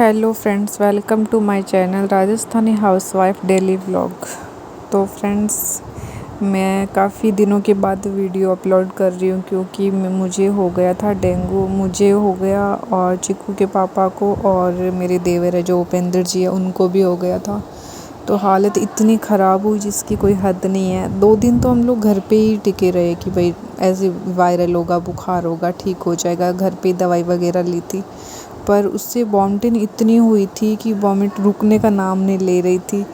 Hello friends, welcome to my channel Rajasthani housewife daily vlog. तो friends, मैं काफ़ी दिनों के बाद वीडियो अपलोड कर रही हूँ क्योंकि मुझे हो गया था डेंगू। मुझे हो गया और चिक्कू के पापा को और मेरे देवर है जो उपेंद्र जी है उनको भी हो गया था। तो हालत इतनी ख़राब हुई जिसकी कोई हद नहीं है। 2 दिन तो हम लोग घर पे ही टिके रहे कि भाई ऐसे वायरल होगा, बुखार होगा, ठीक हो जाएगा। घर पे दवाई वगैरह ली थी, पर उससे वॉमिटिंग इतनी हुई थी कि वॉमिट रुकने का नाम नहीं ले रही थी।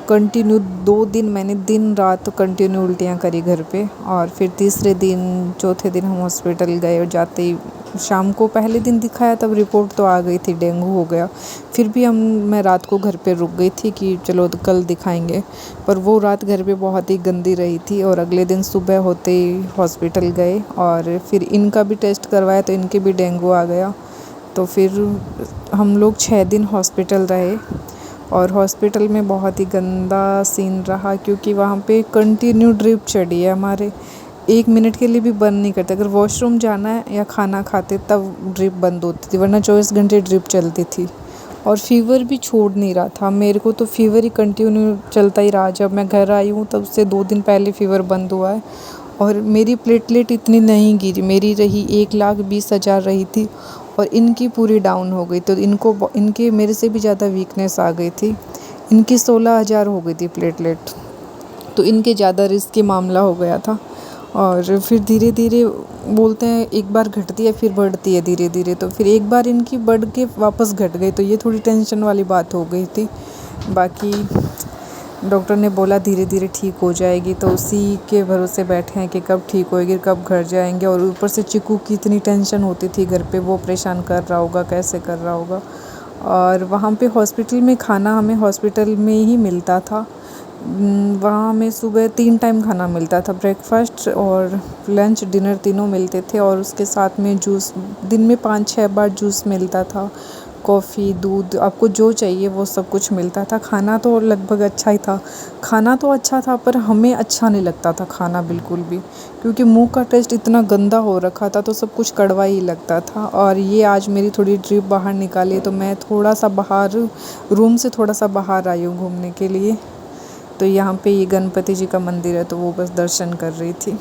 कंटिन्यू 2 दिन मैंने दिन रात कंटिन्यू उल्टियाँ करी घर पे। और फिर तीसरे दिन चौथे दिन हम हॉस्पिटल गए और जाते ही शाम को पहले दिन दिखाया तब रिपोर्ट तो आ गई थी डेंगू हो गया। फिर भी मैं रात को घर पे रुक गई थी कि चलो कल दिखाएंगे, पर वो रात घर पे बहुत ही गंदी रही थी। और अगले दिन सुबह होते ही हॉस्पिटल गए और फिर इनका भी टेस्ट करवाया तो इनके भी डेंगू आ गया। तो फिर हम लोग 6 दिन हॉस्पिटल रहे और हॉस्पिटल में बहुत ही गंदा सीन रहा क्योंकि वहाँ पे कंटिन्यू ड्रिप चढ़ी है हमारे। 1 मिनट के लिए भी बंद नहीं करते। अगर वॉशरूम जाना है या खाना खाते तब ड्रिप बंद होती थी, वरना 24 घंटे ड्रिप चलती थी। और फीवर भी छोड़ नहीं रहा था मेरे को, तो फीवर ही कंटिन्यू चलता ही रहा। जब मैं घर आई हूँ तब से 2 दिन पहले फीवर बंद हुआ है। और मेरी प्लेटलेट इतनी नहीं गिरी, मेरी रही 1,20,000 रही थी और इनकी पूरी डाउन हो गई। तो इनके मेरे से भी ज़्यादा वीकनेस आ गई थी। इनकी 16,000 हो गई थी प्लेटलेट, तो इनके ज़्यादा रिस्की मामला हो गया था। और फिर धीरे धीरे बोलते हैं एक बार घटती है फिर बढ़ती है धीरे धीरे, तो फिर एक बार इनकी बढ़ के वापस घट गई, तो ये थोड़ी टेंशन वाली बात हो गई थी। बाकी डॉक्टर ने बोला धीरे धीरे ठीक हो जाएगी, तो उसी के भरोसे बैठे हैं कि कब ठीक होएगी, कब घर जाएंगे। और ऊपर से चिक्कू की इतनी टेंशन होती थी घर पे, वो परेशान कर रहा होगा, कैसे कर रहा होगा। और वहाँ पे हॉस्पिटल में खाना हमें हॉस्पिटल में ही मिलता था। वहाँ हमें सुबह 3 टाइम खाना मिलता था, ब्रेकफास्ट और लंच डिनर तीनों मिलते थे। और उसके साथ में जूस, दिन में 5-6 बार जूस मिलता था, कॉफ़ी, दूध, आपको जो चाहिए वो सब कुछ मिलता था। खाना तो लगभग अच्छा ही था। खाना तो अच्छा था पर हमें अच्छा नहीं लगता था खाना बिल्कुल भी, क्योंकि मुंह का टेस्ट इतना गंदा हो रखा था तो सब कुछ कड़वा ही लगता था। और ये आज मेरी थोड़ी ट्रिप बाहर निकाली तो मैं थोड़ा सा बाहर, रूम से थोड़ा सा बाहर आई हूँ घूमने के लिए। तो यहाँ पे ये गणपति जी का मंदिर है तो वो बस दर्शन कर रही थी।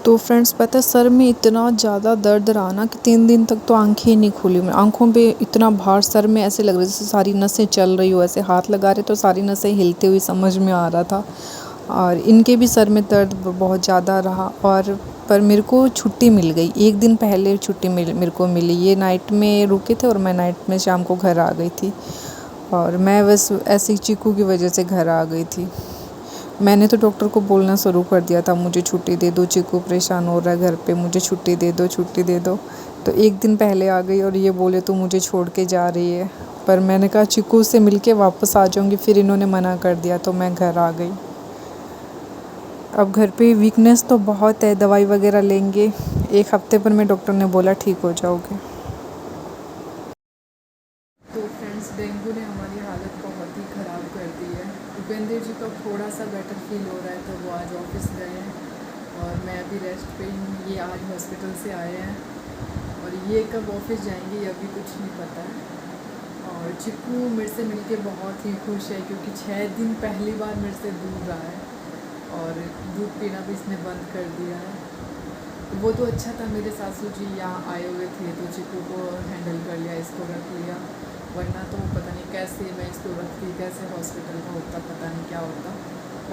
तो फ्रेंड्स, पता है सर में इतना ज़्यादा दर्द रहा ना कि 3 दिन तक तो आंखें ही नहीं खुली। मैं आंखों पे इतना भार, सर में ऐसे लग रहा जैसे सारी नसें चल रही हो, ऐसे हाथ लगा रहे तो सारी नसें हिलते हुई समझ में आ रहा था। और इनके भी सर में दर्द बहुत ज़्यादा रहा। और पर मेरे को छुट्टी मिल गई, 1 दिन पहले छुट्टी मेरे को मिली। ये नाइट में रुके थे और मैं नाइट में शाम को घर आ गई थी। और मैं बस ऐसी चिक्कू की वजह से घर आ गई थी। मैंने तो डॉक्टर को बोलना शुरू कर दिया था, मुझे छुट्टी दे दो, चिक्कू परेशान हो रहा है घर पे, मुझे छुट्टी दे दो, छुट्टी दे दो। तो 1 दिन पहले आ गई और ये बोले तो मुझे छोड़ के जा रही है। पर मैंने कहा चिक्कू से मिलके वापस आ जाऊंगी, फिर इन्होंने मना कर दिया तो मैं घर आ गई। अब घर पे वीकनेस तो बहुत है, दवाई वगैरह लेंगे। 1 हफ्ते पर में डॉक्टर ने बोला ठीक हो जाओगे। तो फ्रेंड्स, डेंगू ने हमारी हालत बहुत ही ख़राब कर दी है। उपेंद्र जी को थोड़ा सा बेटर फील हो रहा है तो वो आज ऑफिस गए हैं और मैं अभी रेस्ट पे हूँ। ये आज हॉस्पिटल से आए हैं और ये कब ऑफिस जाएंगे ये अभी कुछ नहीं पता है। और चिक्कू मेरे से मिलके बहुत ही खुश है क्योंकि 6 दिन पहली बार मेरे से दूर रहा है और दूध पीना भी इसने बंद कर दिया है। वो तो अच्छा था, मेरे सासू जी यहाँ आए हुए थे तो चिक्कू को हैंडल कर लिया, इसको रख लिया। वरना तो पता नहीं कैसे मैं इसको रखती, कैसे हॉस्पिटल का होता, पता नहीं क्या होता।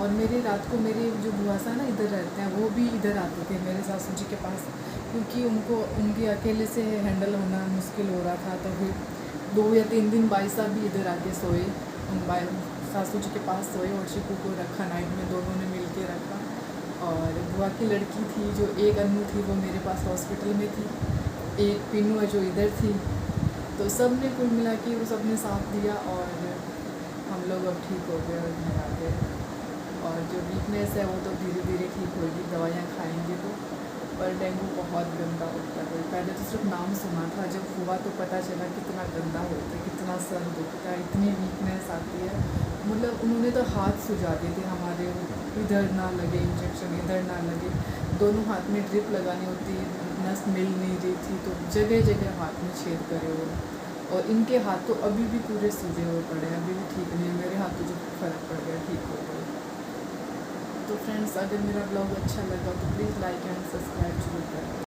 और मेरी रात को मेरे जो बुआ सा ना इधर रहते हैं, वो भी इधर आते थे मेरे सासू जी के पास, क्योंकि उनको उनके अकेले से हैंडल होना मुश्किल हो रहा था। तो फिर 2 या 3 दिन भाई साहब भी इधर आके सोए, उन सासू जी के पास सोए और चिक्कू को रखा नाइट में, दोनों ने मिल के रखा। और बुआ की लड़की थी जो एक अनु थी वो मेरे पास हॉस्पिटल में थी, एक पिन्नू है जो इधर थी। तो सब ने कुल मिला के वो सब ने साथ दिया और हम लोग अब ठीक हो गए और घर आ गए। और जो वीकनेस है वो तो धीरे धीरे ठीक होगी, दवाइयाँ खाएंगे तो। पर डेंगू बहुत गंदा होता है, पहले तो सिर्फ नाम सुना था, जब हुआ तो पता चला कितना गंदा होता है, कितना सर दुखता है, इतनी वीकनेस आती है। मतलब उन्होंने तो हाथ सुझा दिए थे हमारे, इधर ना लगे इंजेक्शन, इधर ना लगे, दोनों हाथ में ड्रिप लगानी होती, नस मिल नहीं रही थी, तो जगह जगह हाथ में छेद करे हुए, और इनके हाथ तो अभी भी पूरे सूजे हुए पड़े हैं, अभी भी ठीक नहीं है। मेरे हाथ तो जो फ़र्क पड़ गया, ठीक हो गया। तो फ्रेंड्स, अगर मेरा ब्लॉग अच्छा लगा तो प्लीज़ लाइक एंड सब्सक्राइब जरूर करें।